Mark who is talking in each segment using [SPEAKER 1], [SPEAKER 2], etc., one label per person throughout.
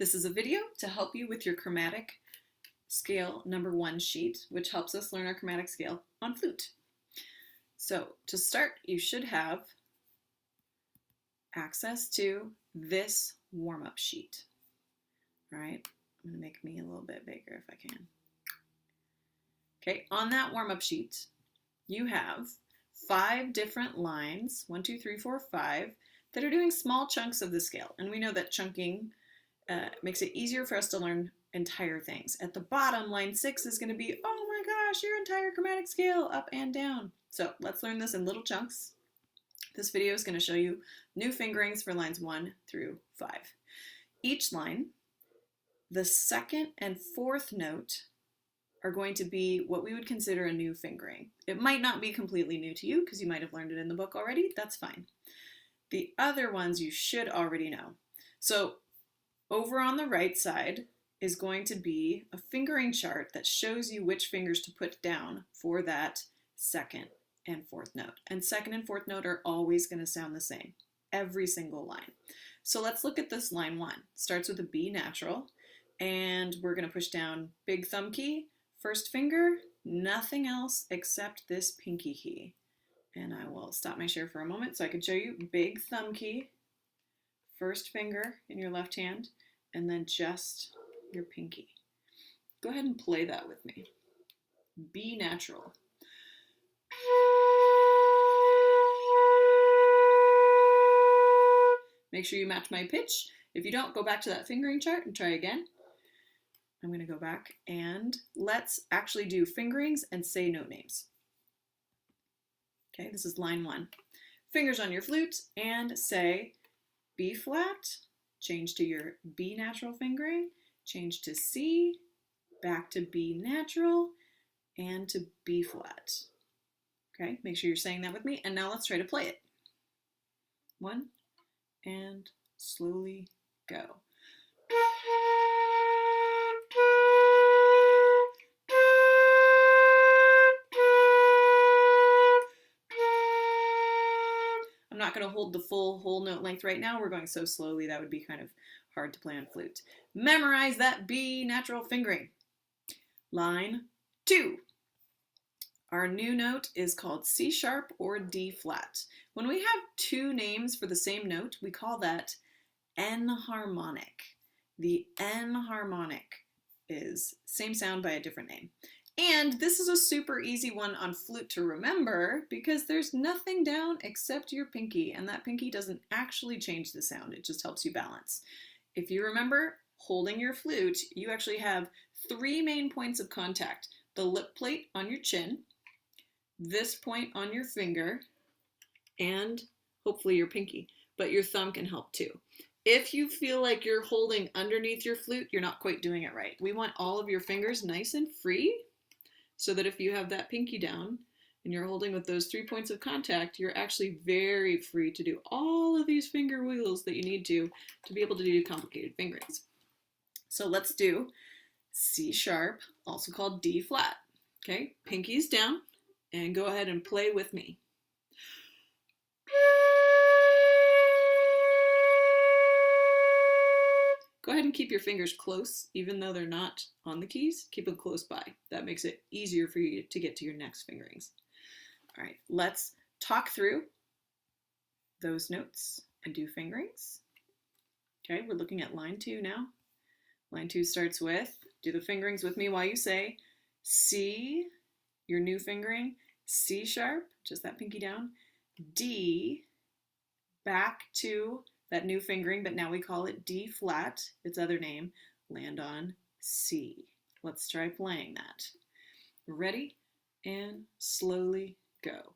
[SPEAKER 1] This is a video to help you with your chromatic scale number 1 sheet, which helps us learn our chromatic scale on flute. So to start, you should have access to this warm-up sheet. All right, I'm going to make me a little bit bigger if I can. Okay, on that warm-up sheet, you have 5 different lines, 1, 2, 3, 4, 5, that are doing small chunks of the scale. And we know that chunking makes it easier for us to learn entire things. At the bottom, line 6 is going to be, oh my gosh, your entire chromatic scale, up and down. So let's learn this in little chunks. This video is going to show you new fingerings for lines 1 through 5. Each line, the second and fourth note are going to be what we would consider a new fingering. It might not be completely new to you because you might have learned it in the book already. That's fine. The other ones you should already know. So over on the right side is going to be a fingering chart that shows you which fingers to put down for that second and fourth note. And second and fourth note are always going to sound the same, every single line. So let's look at this line 1. Starts with a B natural, and we're going to push down big thumb key, first finger, nothing else except this pinky key. And I will stop my share for a moment so I can show you big thumb key, first finger in your left hand, and then just your pinky. Go ahead and play that with me. B natural. Make sure you match my pitch. If you don't, go back to that fingering chart and try again. I'm going to go back and let's actually do fingerings and say note names. Okay, this is line 1. Fingers on your flute and say B flat, change to your B natural fingering, change to C, back to B natural, and to B flat. Okay, make sure you're saying that with me, and now let's try to play it. 1, and slowly go. I'm not going to hold the full whole note length right now. We're going so slowly that would be kind of hard to play on flute. Memorize that B natural fingering. Line 2. Our new note is called C sharp or D flat. When we have 2 names for the same note, we call that enharmonic. The enharmonic is same sound by a different name. And this is a super easy one on flute to remember because there's nothing down except your pinky, and that pinky doesn't actually change the sound, it just helps you balance. If you remember holding your flute, you actually have 3 main points of contact. The lip plate on your chin, this point on your finger, and hopefully your pinky, but your thumb can help too. If you feel like you're holding underneath your flute, you're not quite doing it right. We want all of your fingers nice and free so that if you have that pinky down and you're holding with those 3 points of contact, you're actually very free to do all of these finger wiggles that you need to be able to do complicated fingerings. So let's do C sharp, also called D flat. Okay, pinky's down, and go ahead and play with me. Go ahead and keep your fingers close, even though they're not on the keys. Keep them close by. That makes it easier for you to get to your next fingerings. All right, let's talk through those notes and do fingerings. Okay, we're looking at line 2 now. Line 2 starts with, do the fingerings with me while you say C, your new fingering, C sharp, just that pinky down, D, back to that new fingering, but now we call it D flat, its other name, land on C. Let's try playing that. Ready? And slowly go.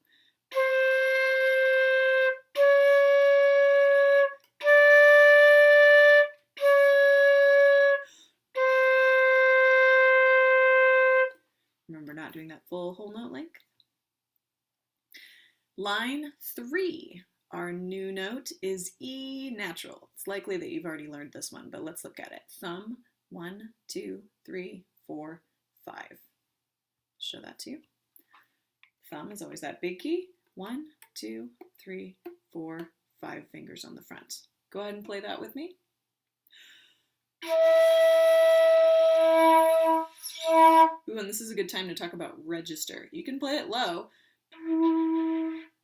[SPEAKER 1] Remember not doing that full whole note length. Line 3. Our new note is E natural. It's likely that you've already learned this one, but let's look at it. Thumb, 1, 2, 3, 4, 5. Show that to you. Thumb is always that big key. 1, 2, 3, 4, 5 fingers on the front. Go ahead and play that with me. Ooh, and this is a good time to talk about register. You can play it low,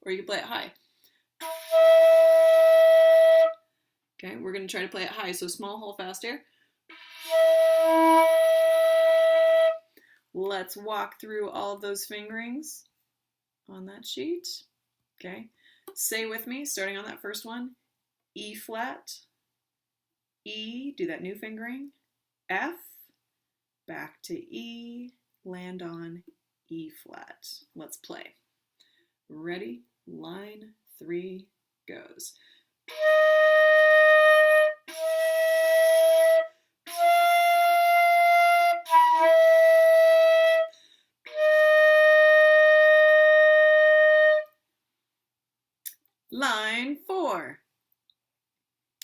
[SPEAKER 1] or you can play it high. Okay, we're going to try to play it high, so small, hold fast air. Let's walk through all of those fingerings on that sheet. Okay, say with me, starting on that first one, E flat, E, do that new fingering, F, back to E, land on E flat. Let's play. Ready? Line 3 goes. Line 4.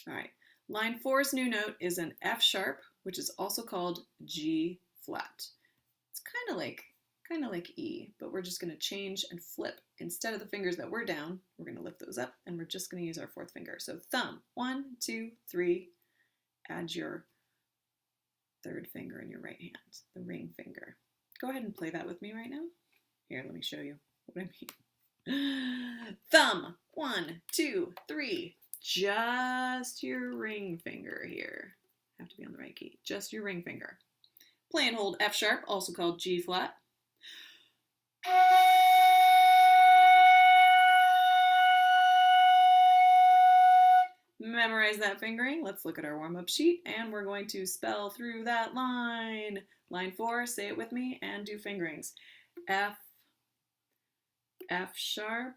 [SPEAKER 1] All right. Line 4's new note is an F sharp, which is also called G flat. It's kind of like E, but we're just going to change and flip. Instead of the fingers that we're down, we're going to lift those up, and we're just going to use our 4th finger. So thumb, 1, 2, 3. Add your 3rd finger in your right hand, the ring finger. Go ahead and play that with me right now. Here, let me show you what I mean. Thumb, 1, 2, 3. Just your ring finger here. Have to be on the right key. Just your ring finger. Play and hold F sharp, also called G flat. Memorize that fingering. Let's look at our warm-up sheet, and we're going to spell through that line. Line 4, say it with me, and do fingerings. F, F sharp,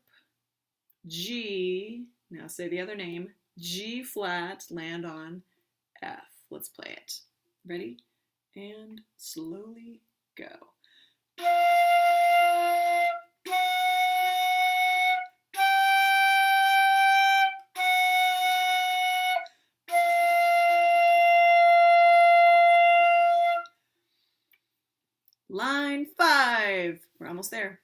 [SPEAKER 1] G, now say the other name, G flat, land on F. Let's play it. Ready? And slowly go. Line 5. We're almost there.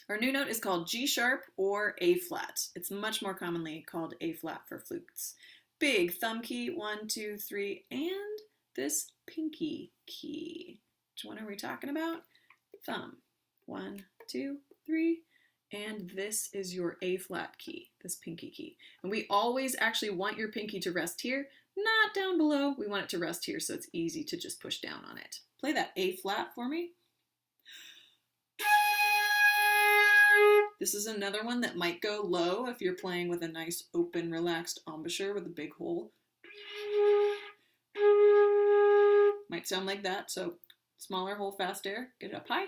[SPEAKER 1] Our new note is called G sharp or A flat. It's much more commonly called A flat for flutes. Big thumb key, 1, 2, 3, and this pinky key. Which one are we talking about? Thumb, 1, 2, 3, and this is your A flat key, this pinky key. And we always actually want your pinky to rest here, not down below. We want it to rest here so it's easy to just push down on it. Play that A flat for me. This is another one that might go low if you're playing with a nice open relaxed embouchure with a big hole. Might sound like that, so smaller, hold fast air, get it up high.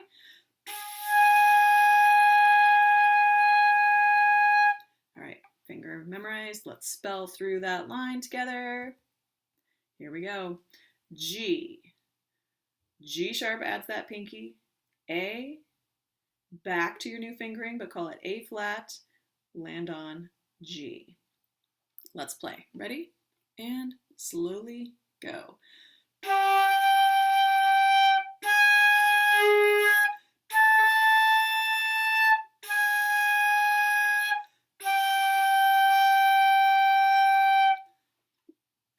[SPEAKER 1] All right, finger memorized. Let's spell through that line together. Here we go. G. G sharp adds that pinky. A. Back to your new fingering, but call it A flat. Land on G. Let's play. Ready? And slowly go.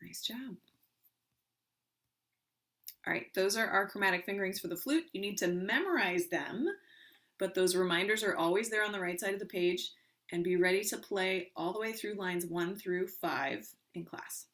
[SPEAKER 1] Nice job. All right, those are our chromatic fingerings for the flute. You need to memorize them, but those reminders are always there on the right side of the page, and be ready to play all the way through lines 1 through 5 in class.